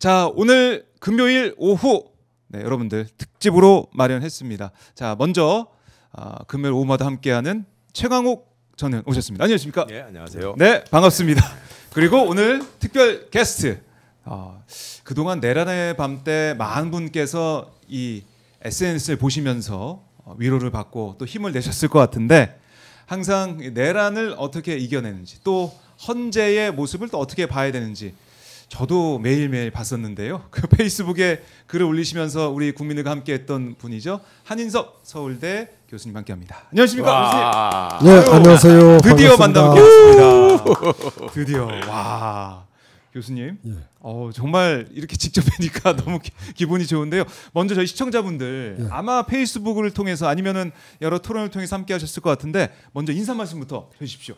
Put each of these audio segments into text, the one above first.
자, 오늘 금요일 오후 여러분들 특집으로 마련했습니다. 자, 먼저 금요일 오후마다 함께하는 최강욱 전 의원 오셨습니다. 안녕하십니까? 네, 안녕하세요. 네, 반갑습니다. 그리고 오늘 특별 게스트 그동안 내란의 밤 때 많은 분께서 이 SNS를 보시면서 위로를 받고 또 힘을 내셨을 것 같은데 항상 내란을 어떻게 이겨내는지 또 헌재의 모습을 또 어떻게 봐야 되는지 저도 매일매일 봤었는데요. 그 페이스북에 글을 올리시면서 우리 국민들과 함께했던 분이죠. 한인석 서울대 교수님 함께합니다. 안녕하십니까, 교수님? 네, 안녕하세요. 드디어 반갑습니다. 만나뵙겠습니다. 드디어 와 교수님. 예. 정말 이렇게 직접 뵈니까 너무 기분이 좋은데요. 먼저 저희 시청자분들 예. 아마 페이스북을 통해서 아니면은 여러 토론을 통해서 함께하셨을 것 같은데 먼저 인사 말씀부터 해주십시오.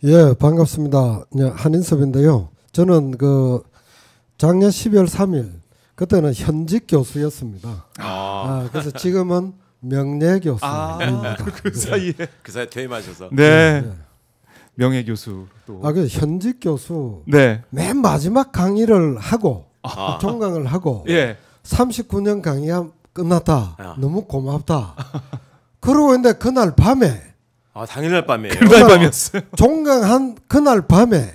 예, 반갑습니다. 네, 한인섭인데요. 저는 그 작년 12월 3일 그때는 현직 교수였습니다. 그래서 지금은 명예 교수입니다. 그 사이에 그 사이에 퇴임하셔서. 네. 예. 명예 교수 또. 그 현직 교수 네. 맨 마지막 강의를 하고 종강을 하고 예. 39년 강의가 끝났다. 너무 고맙다. 그러고 있는데 그날 밤에 당일날 밤이에요. 그날 밤이었어요. 종강한 그날 밤에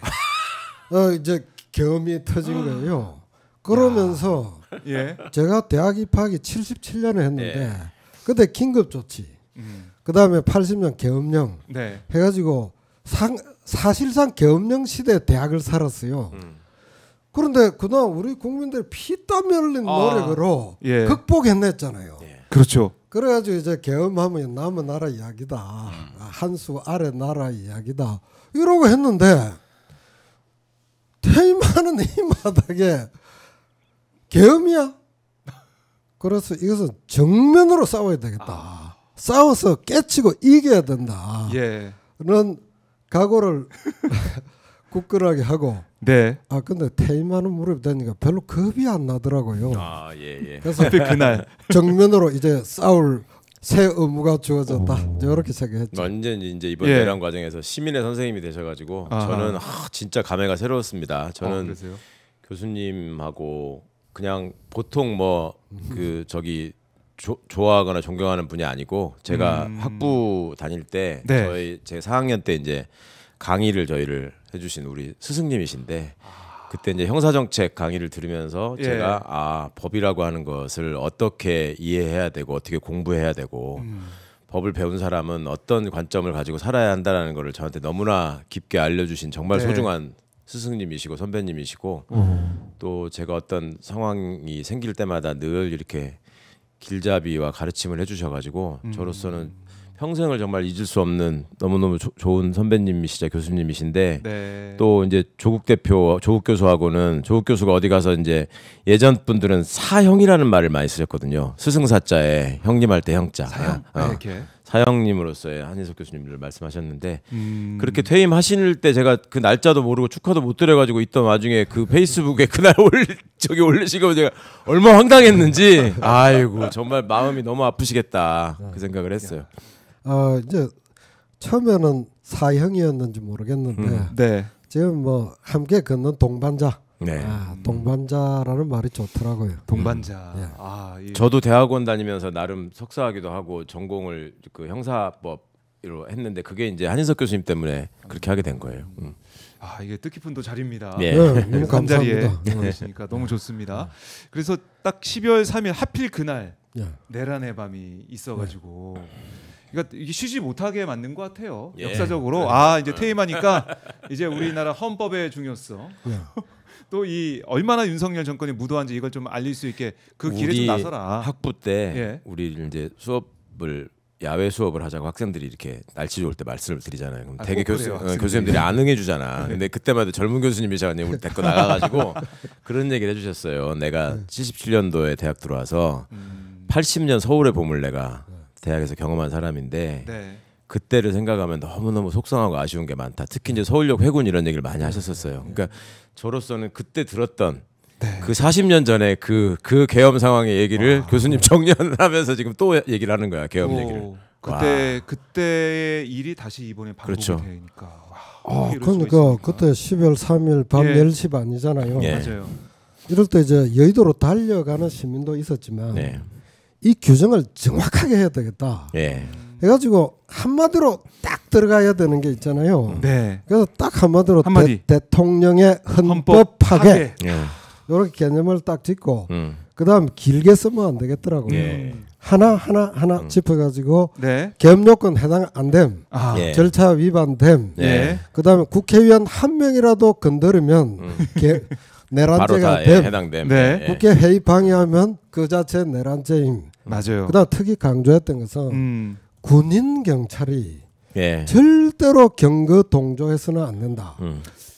이제 계엄이 터진 거예요. 그러면서 예. 제가 대학 입학이 77년에 했는데 네. 그때 긴급 조치, 그 다음에 80년 계엄령 네. 해가지고 사실상 계엄령 시대 대학을 살았어요. 그런데 그동안 우리 국민들 피땀 흘린 노력으로 예. 극복해냈잖아요. 그렇죠. 그래가지고 이제 계엄하면 남의 나라 이야기다, 한수 아래 나라 이야기다 이러고 했는데 퇴임하는 이 마당에 계엄이야. 그래서 이것은 정면으로 싸워야 되겠다. 싸워서 깨치고 이겨야 된다. 예. 는 각오를 굳건하게 하고. 네. 근데 퇴임하는 무렵이 되니까 별로 겁이 안 나더라고요. 예. 그래서 그날 정면으로 이제 싸울 새 의무가 주어졌다. 이렇게 생각했죠. 완전히 이제 이번 예. 내란 과정에서 시민의 선생님이 되셔가지고 저는 진짜 감회가 새로웠습니다. 저는 그러세요? 교수님하고 그냥 보통 뭐 그 저기 좋아하거나 존경하는 분이 아니고 제가 학부 다닐 때 네. 제 4학년 때 이제 강의를 저희를 해주신 우리 스승님이신데 그때 이제 형사정책 강의를 들으면서 예. 제가 법이라고 하는 것을 어떻게 이해해야 되고 어떻게 공부해야 되고 법을 배운 사람은 어떤 관점을 가지고 살아야 한다는 것을 저한테 너무나 깊게 알려주신 정말 네. 소중한 스승님이시고 선배님이시고 또 제가 어떤 상황이 생길 때마다 늘 이렇게 길잡이와 가르침을 해주셔가지고 저로서는 평생을 정말 잊을 수 없는 너무너무 좋은 선배님이시자 교수님이신데 네. 또 이제 조국 교수하고는 조국 교수가 어디 가서 이제 예전 분들은 사형이라는 말을 많이 쓰셨거든요. 스승사자에 형님 할 때 형자. 사형. 이렇게. 사형님으로서의 한인석 교수님을 말씀하셨는데 그렇게 퇴임하실 때 제가 그 날짜도 모르고 축하도 못 드려가지고 있던 와중에 그 페이스북에 그날 올리시고 제가 얼마나 황당했는지 아이고 정말 마음이 너무 아프시겠다 그 생각을 했어요. 이제 처음에는 사형이었는지 모르겠는데 네. 지금 뭐 함께 걷는 동반자. 네. 동반자라는 말이 좋더라고요. 동반자. 저도 대학원 다니면서 나름 석사하기도 하고 전공을 그 형사법으로 했는데 그게 이제 한인석 교수님 때문에 그렇게 하게 된 거예요. 이게 뜻깊은 또 자리입니다. 네. 너무 한 자리에 감사합니다. 계시니까 너무 좋습니다. 그래서 딱 12월 3일 하필 그날 예. 내란의 밤이 있어가지고 그러니까 이게 쉬지 못하게 만든 것 같아요. 예. 역사적으로 이제 퇴임하니까 이제 우리나라 헌법의 중요성 예. 또 이 얼마나 윤석열 정권이 무도한지 이걸 좀 알릴 수 있게 그 길에 좀 나서라. 학부 때 예. 우리 이제 수업을 야외 수업을 하자고 학생들이 이렇게 날씨 좋을 때 말씀을 드리잖아요. 그럼 되게 꼭 그래요, 교수님들이 안 응해주잖아. 근데 그때마다 젊은 교수님이셔가지고 우리 데리고 나가가지고 그런 얘기를 해주셨어요. 내가 77년도에 대학 들어와서 80년 서울의 봄을 내가 대학에서 경험한 사람인데 네. 그때를 생각하면 너무너무 속상하고 아쉬운 게 많다. 특히 이제 서울역 회군 이런 얘기를 많이 하셨었어요. 그러니까 저로서는 그때 들었던 그 40년 전에 그 계엄 상황의 얘기를 교수님 정리를 하면서 지금 또 얘기를 하는 거야. 계엄 얘기를. 그때의 일이 다시 이번에 반복이 그렇죠. 되니까. 그러니까 그때 12월 3일 밤 10시 반이잖아요. 예. 맞아요. 이럴 때 이제 여의도로 달려가는 시민도 있었지만 네. 이 규정을 정확하게 해야 되겠다. 예. 해가지고 한마디로 딱 들어가야 되는 게 있잖아요. 네. 그래서 딱 한마디로 한마디. 대통령의 헌법 파괴 예. 이렇게 개념을 딱 짚고 음. 그다음 길게 쓰면 안 되겠더라고요. 예. 하나 짚어가지고 네. 계엄 요건 해당 안 됨, 아. 예. 절차 위반됨. 예. 그다음에 국회의원 한 명이라도 건드리면 바로 내란죄가 다 됨. 해당됨. 네. 예. 국회 회의 방해하면 그 자체 내란죄임. 맞아요. 그다음 특히 강조했던 것은 군인 경찰이 예. 절대로 경거 동조해서는 안 된다.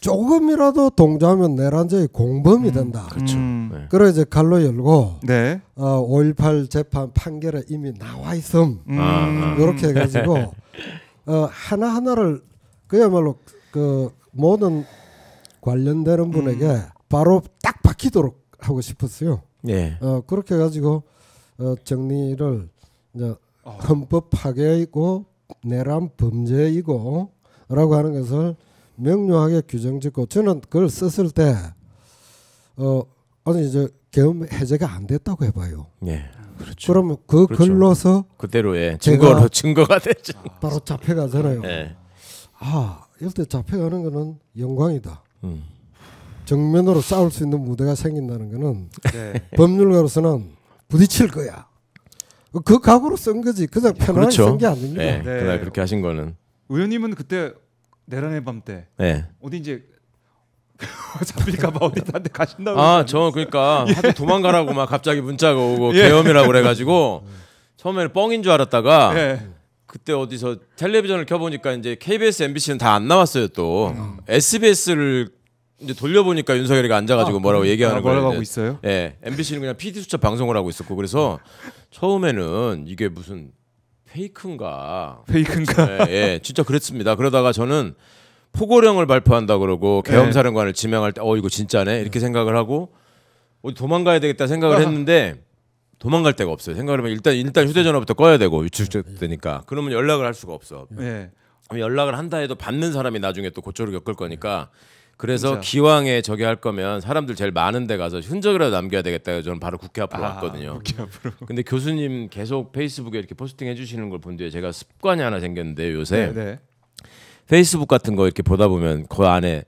조금이라도 동조하면 내란죄의 공범이 된다. 그렇죠. 네. 그래 이제 갈로 열고 네. 5.18 재판 판결에 이미 나와 있음. 이렇게 해가지고 하나 하나를 그야말로 그 모든 관련되는 분에게 바로 딱 박히도록 하고 싶었어요. 예. 그렇게 해가지고 정리를 이제 헌법 파괴이고 내란 범죄이고라고 하는 것을 명료하게 규정짓고 저는 그걸 썼을 때 아니 이제 계엄 해제가 안 됐다고 해봐요. 예. 그렇죠. 그러면 그 그렇죠. 글로서 그대로의 제가 증거가 되죠. 바로 잡혀가잖아요. 예. 이럴 때 잡혀가는 거는 영광이다. 음. 정면으로 싸울 수 있는 무대가 생긴다는 거는 네. 법률가로서는 부딪힐 거야. 그 각오로 쓴 거지. 그냥 편안하게 그렇죠. 쓴 게 아닙니다. 예. 네. 그날 그렇게 하신 거는. 의원님은 그때 내란의 밤 때 예. 어디 이제 잡힐까봐 어디 딴데 가신다고. 저 그러니까 하도 도망가라고 막 갑자기 문자가 오고 예. 계엄이라고 그래가지고 처음에는 뻥인 줄 알았다가 예. 그때 어디서 텔레비전을 켜보니까 이제 KBS, MBC는 다 안 나왔어요 또. SBS를 이제 돌려보니까 윤석열이가 앉아가지고 뭐라고 얘기하는 거예요. 뭐라고 하고 있어요? 예, MBC는 그냥 PD 수첩 방송을 하고 있었고 그래서 처음에는 이게 무슨 페이크인가? 페이크인가? 예, 진짜 그랬습니다. 그러다가 저는 포고령을 발표한다 그러고 계엄사령관을 지명할 때 이거 진짜네 이렇게 생각을 하고 어디 도망가야 되겠다 생각을 했는데 도망갈 데가 없어요. 생각을 하면 일단 휴대전화부터 꺼야 되고 유출되니까 그러면 연락을 할 수가 없어. 예. 연락을 한다 해도 받는 사람이 나중에 또 고초를 겪을 거니까 그래서 진짜. 기왕에 저기 할 거면 사람들 제일 많은 데 가서 흔적이라도 남겨야 되겠다 해서 저는 바로 국회 앞으로 왔거든요. 국회 앞으로. 근데 교수님 계속 페이스북에 이렇게 포스팅 해주시는 걸 본 뒤에 제가 습관이 하나 생겼는데 요새 네. 페이스북 같은 거 이렇게 보다 보면 그 안에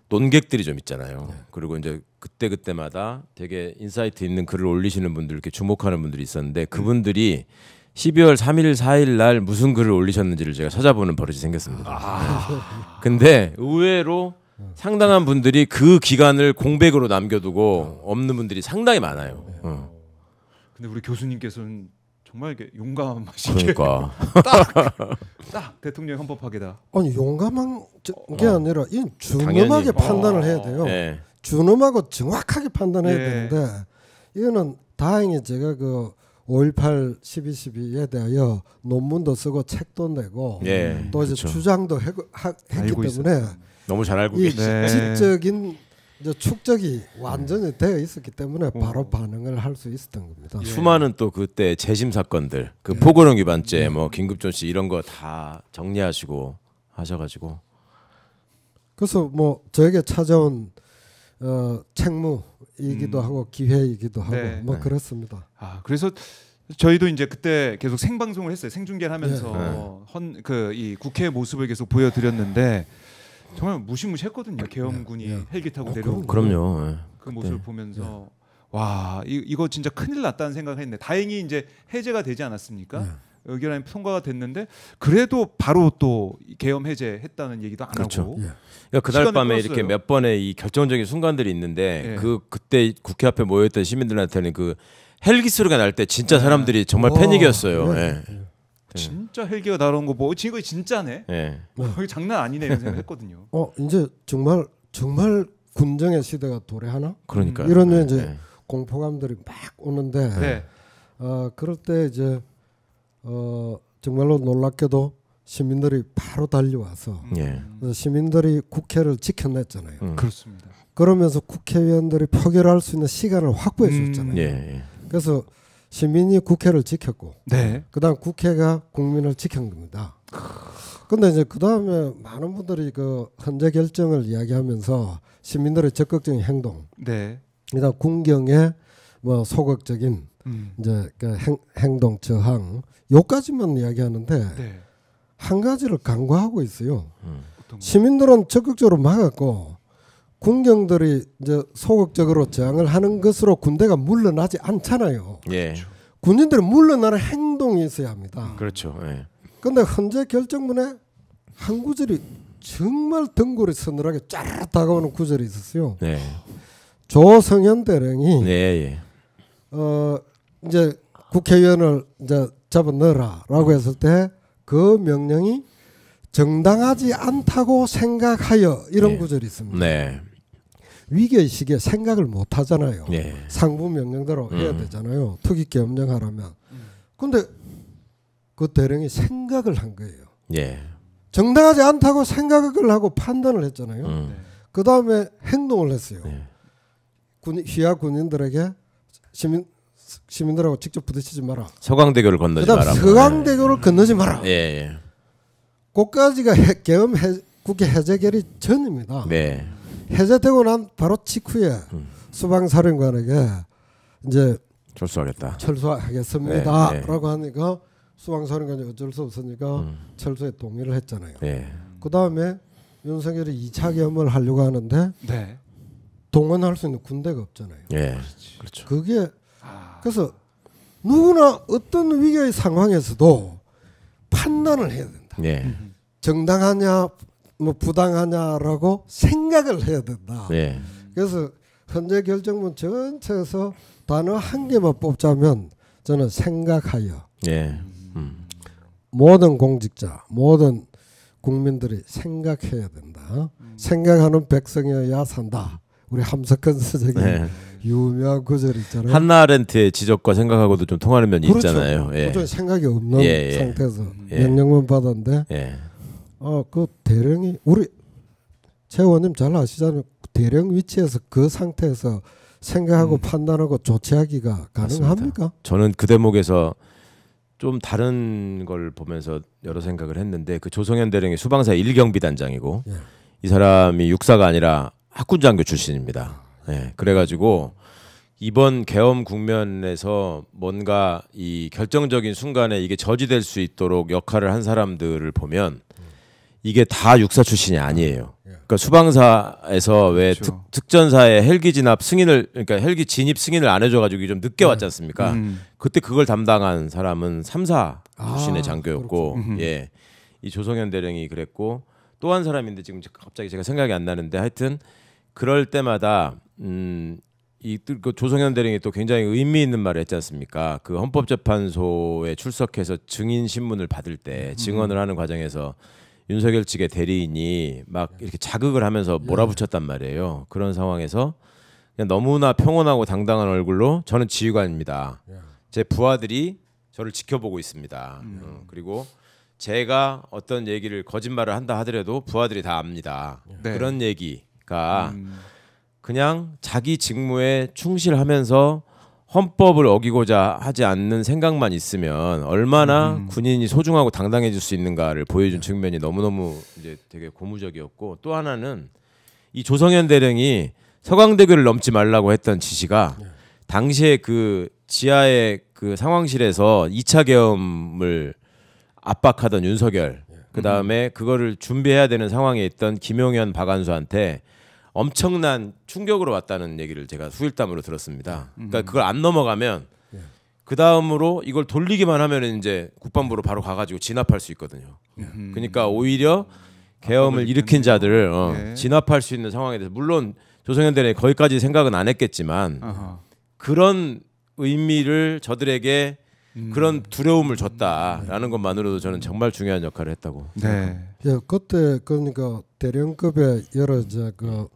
논객들이 좀 있잖아요. 그리고 이제 그때마다 되게 인사이트 있는 글을 올리시는 분들 이렇게 주목하는 분들이 있었는데 그분들이 12월 3일 4일 날 무슨 글을 올리셨는지를 제가 찾아보는 버릇이 생겼습니다. 근데 의외로 상당한 분들이 그 기간을 공백으로 남겨두고 없는 분들이 상당히 많아요. 근데 우리 교수님께서는 정말 이렇게 용감하시게 그러니까 딱 대통령 헌법 파괴다. 아니 용감한 게 아니라 이 준엄하게 판단을 해야 돼요. 네. 준엄하고 정확하게 판단해야 예. 되는데 이거는 다행히 제가 그 5.18 12.12에 대하여 논문도 쓰고 책도 내고 예, 또 이제 그렇죠. 주장도 했기 알고 때문에 너무 잘 알고 이 계시죠. 네. 지적인 이제 축적이 완전히 되어 있었기 때문에 바로 반응을 할 수 있었던 겁니다. 수많은 또 그때 재심 사건들, 그 포고령 위반죄, 뭐 긴급조치 이런 거 다 정리하시고 하셔가지고 그래서 뭐 저에게 찾아온 책무이기도 하고 기회이기도 하고 네. 뭐 네. 그렇습니다. 그래서 저희도 이제 그때 계속 생방송을 했어요. 생중계를 하면서 이 국회 모습을 계속 보여드렸는데 정말 무시무시했거든요. 계엄군이 헬기 타고 내려오고 그럼요. 예. 그 모습을 보면서 와 이거 진짜 큰일 났다는 생각했는데 다행히 이제 해제가 되지 않았습니까? 의결안이 통과가 됐는데 그래도 바로 또 계엄 해제했다는 얘기도 안 그렇죠. 하고 그러니까 그날 시간을 밤에 끌었어요. 이렇게 몇 번의 이 결정적인 순간들이 있는데 예. 그때 국회 앞에 모여있던 시민들한테는 그 헬기 소리가 날 때 진짜 사람들이 정말 패닉이었어요. 예. 진짜 헬기가 날아온 거 뭐 이거 진짜네? 예. 이거 장난 아니네 이런 생각했거든요. 이제 정말 군정의 시대가 도래하나? 그러니까 이런 이제 공포감들이 막 오는데 네. 그럴 때 이제 정말로 놀랍게도 시민들이 바로 달려와서 예. 시민들이 국회를 지켜냈잖아요. 그렇습니다. 그러면서 국회의원들이 표결할 수 있는 시간을 확보해 줬잖아요. 예. 그래서 시민이 국회를 지켰고 네. 그다음 국회가 국민을 지킨 겁니다. 근데 이제 그다음에 많은 분들이 그 헌재 결정을 이야기하면서 시민들의 적극적인 행동 네. 일단 군경의 뭐 소극적인 이제 그 행동 저항 요까지만 이야기하는데 네. 한 가지를 간과하고 있어요. 어떤 거? 시민들은 적극적으로 막았고 군경들이 이제 소극적으로 저항을 하는 것으로 군대가 물러나지 않잖아요. 예. 군인들은 물러나는 행동이 있어야 합니다. 그렇죠. 예. 그런데 헌재 결정문에 한 구절이 정말 등골이 서늘하게 쫙 다가오는 구절이 있었어요. 네. 조성현 대령이 네. 예. 이제 국회의원을 이제 잡아 넣으라라고 했을 때 그 명령이 정당하지 않다고 생각하여 이런 네. 구절이 있습니다. 네. 위기의 시기에 생각을 못 하잖아요. 네. 상부 명령대로 해야 되잖아요. 특위 계엄령하라면. 근데 그 대령이 생각을 한 거예요. 예. 정당하지 않다고 생각을 하고 판단을 했잖아요. 네. 그 다음에 행동을 했어요. 네. 휘하 군인들에게 시민들하고 직접 부딪히지 마라. 서강대교를 건너지 그다음 마라. 서강대교를 건너지 마라. 예. 예. 그까지가 국회 해제결의 전입니다. 네. 해제되고 난 바로 직후에 수방사령관에게 이제 철수하겠다. 철수하겠습니다라고 하니까 수방사령관이 어쩔 수 없으니까 철수에 동의를 했잖아요. 네. 그 다음에 윤석열이 2차 계엄을 하려고 하는데 네. 동원할 수 있는 군대가 없잖아요. 예. 그렇죠. 그게 그래서 누구나 어떤 위기의 상황에서도 판단을 해야 된다. 예. 정당하냐 뭐 부당하냐라고 생각을 해야 된다. 예. 그래서 헌재 결정문 전체에서 단어 한 개만 뽑자면 저는 생각하여 예. 모든 공직자 모든 국민들이 생각해야 된다. 생각하는 백성이어야 산다. 우리 함석헌 선생님 네. 유명한 구절 있잖아요. 한나아렌트의 지적과 생각하고도 좀 통하는 면이 그렇죠. 있잖아요. 예. 도저히 생각이 없는 예, 예. 상태에서 예. 명령만 받았는데 예. 그 대령이 우리 최 의원님 잘 아시잖아요. 대령 위치에서 그 상태에서 생각하고 판단하고 조치하기가 가능합니까? 저는 그 대목에서 좀 다른 걸 보면서 여러 생각을 했는데 그 조성현 대령이 수방사 1경비단장이고 예. 이 사람이 육사가 아니라 학군장교 출신입니다. 예. 그래가지고 이번 계엄 국면에서 뭔가 이 결정적인 순간에 이게 저지될 수 있도록 역할을 한 사람들을 보면 이게 다 육사 출신이 아니에요. 그러니까 수방사에서 왜 그렇죠. 특전사의 헬기 진압 승인을 그러니까 헬기 진입 승인을 안 해줘가지고 좀 늦게 왔지 않습니까? 그때 그걸 담당한 사람은 3사 출신의 장교였고, 예, 이 조성현 대령이 그랬고 또 한 사람인데 지금 갑자기 제가 생각이 안 나는데 하여튼 그럴 때마다 그 조성현 대령이 또 굉장히 의미 있는 말을 했지 않습니까? 그 헌법재판소에 출석해서 증인 신문을 받을 때 증언을 하는 과정에서 윤석열 측의 대리인이 막 이렇게 자극을 하면서 몰아붙였단 말이에요. 그런 상황에서 그냥 너무나 평온하고 당당한 얼굴로 저는 지휘관입니다. 제 부하들이 저를 지켜보고 있습니다. 그리고 제가 어떤 얘기를 거짓말을 한다 하더라도 부하들이 다 압니다. 네. 그런 얘기가 그냥 자기 직무에 충실하면서 헌법을 어기고자 하지 않는 생각만 있으면 얼마나 군인이 소중하고 당당해질 수 있는가를 보여준 측면이 너무너무 이제 되게 고무적이었고 또 하나는 이 조성현 대령이 서강대교를 넘지 말라고 했던 지시가 당시에 그 지하의 그 상황실에서 2차 계엄을 압박하던 윤석열 그 다음에 그거를 준비해야 되는 상황에 있던 김용현 박안수한테 엄청난 충격으로 왔다는 얘기를 제가 후일담으로 들었습니다. 그러니까 그걸 안 넘어가면 그 다음으로 이걸 돌리기만 하면 이제 국방부로 바로 가가지고 진압할 수 있거든요. 그러니까 오히려 계엄을 일으킨 자들을 진압할 수 있는 상황에 대해서 물론 조성현 대령이 거기까지 생각은 안 했겠지만 그런 의미를 저들에게 그런 두려움을 줬다라는 것만으로도 저는 정말 중요한 역할을 했다고. 네. 예, 그때 그러니까 대령급의 여러 이제 그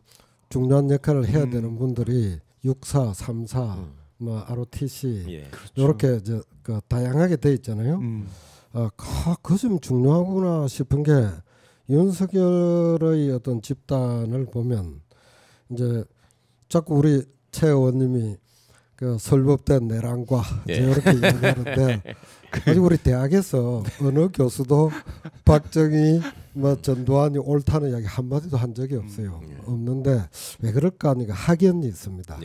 중요한 역할을 해야 되는 분들이 6사, 3사, 뭐 ROTC 예. 이렇게 이제 그 다양하게 돼 있잖아요. 그 좀 중요하구나 싶은 게 윤석열의 어떤 집단을 보면 이제 자꾸 우리 최 의원님이 그 설법된 내란과 이렇게 얘기하는데 아직 우리 대학에서 어느 교수도 박정희 뭐 전두환이 옳다는 이야기 한마디도 한 적이 없어요. 없는데 왜 그럴까 하니까 학연이 있습니다.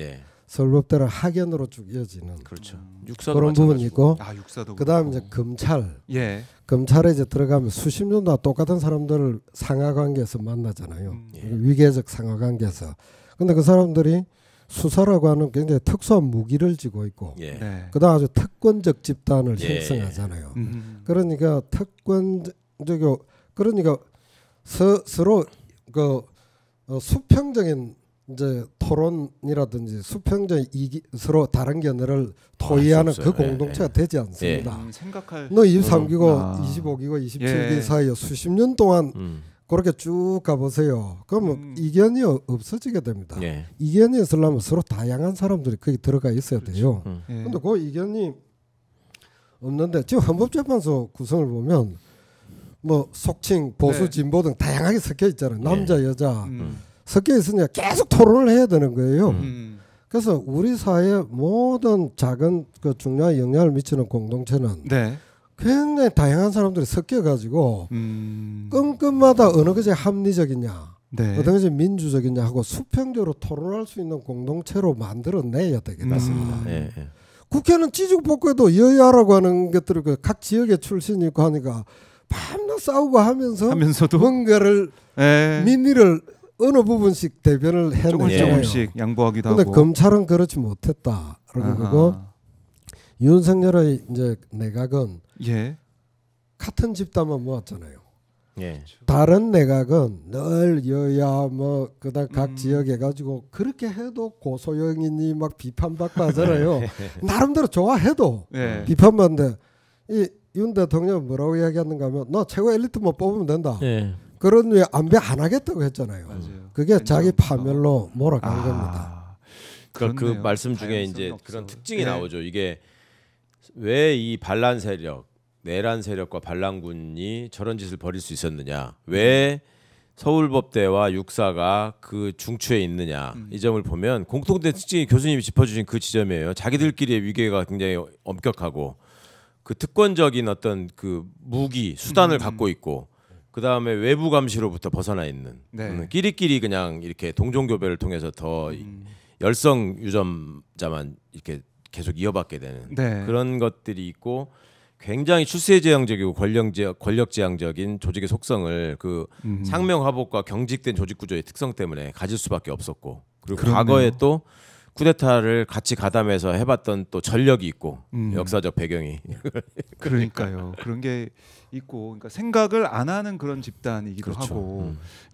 서울법대는 학연으로 쭉 이어지는 그렇죠. 육사도 그런 부분이 있고 육사도 그다음 이제 그렇고. 검찰 예. 검찰에 이제 들어가면 수십 년 동안 똑같은 사람들을 상하관계에서 만나잖아요. 위계적 상하관계에서. 근데 그 사람들이 수사라고 하는 굉장히 특수한 무기를 쥐고 있고 예. 네. 그다음 아주 특권적 집단을 예. 형성하잖아요. 그러니까 특권적이고 그러니까 서로 그 수평적인 이제 토론이라든지 수평적인 서로 다른 견해를 토의하는 없어요. 그 공동체가 되지 않습니다. 생각할 너 23기고 25기고 27기 예. 사이에 수십 년 동안 음. 그렇게 쭉 가보세요. 그러면 이견이 없어지게 됩니다. 예. 이견이 있으려면 서로 다양한 사람들이 거기 들어가 있어야 돼요. 예. 근데 그 이견이 없는데 지금 헌법재판소 구성을 보면 뭐 속칭 보수 네. 진보 등 다양하게 섞여 있잖아요. 남자 여자 섞여 있으니까 계속 토론을 해야 되는 거예요. 그래서 우리 사회 모든 작은 그 중요한 영향을 미치는 공동체는 네. 굉장히 다양한 사람들이 섞여 가지고 끈끈마다 어느 것이 합리적이냐 네. 어떤 것이 민주적이냐 하고 수평적으로 토론할 수 있는 공동체로 만들어내야 되겠다. 맞습니다. 예. 예. 국회는 찌죽 볶아도 여야라고 하는 것들을 각 지역의 출신이 있고 하니까 밤낮 싸우고 하면서도 뭔가를 예. 민의를 어느 부분씩 대변을 해내잖아요. 조금씩 양보하기도 근데 하고. 검찰은 그렇지 못했다. 그리고 윤석열의 이제 내각은 예. 같은 집단만 모았잖아요. 예. 다른 내각은 늘 여야 뭐 그다음 각 지역 해가지고 그렇게 해도 고소영이니 막 비판받고 하잖아요. 나름대로 좋아해도 예. 비판받는데 이 윤 대통령 뭐라고 이야기하는가 하면 너 최고 엘리트만 뽑으면 된다. 예. 그런 왜 안배 안 하겠다고 했잖아요. 맞아요. 그게 자기 괜찮다. 파멸로 몰아간 겁니다. 그러니까 그 그렇네요. 말씀 중에 다양성이 이제 없어. 그런 특징이 예. 나오죠. 이게 왜 이 반란 세력, 내란 세력과 반란군이 저런 짓을 벌일 수 있었느냐? 왜 서울법대와 육사가 그 중추에 있느냐? 이 점을 보면 공통된 특징이 교수님이 짚어주신 그 지점이에요. 자기들끼리의 위계가 굉장히 엄격하고 그 특권적인 어떤 그 무기 수단을 갖고 있고 그 다음에 외부 감시로부터 벗어나 있는 네. 끼리끼리 그냥 이렇게 동종교배를 통해서 더 열성 유점자만 이렇게 계속 이어받게 되는 네. 그런 것들이 있고 굉장히 출세지향적이고 권력지향적인 조직의 속성을 그 상명하복과 경직된 조직 구조의 특성 때문에 가질 수밖에 없었고 그리고 그렇네요. 과거에 또 쿠데타를 같이 가담해서 해봤던 또 전력이 있고 역사적 배경이 그러니까요. 그런 게 있고, 그러니까 생각을 안 하는 그런 집단이기도 그렇죠. 하고.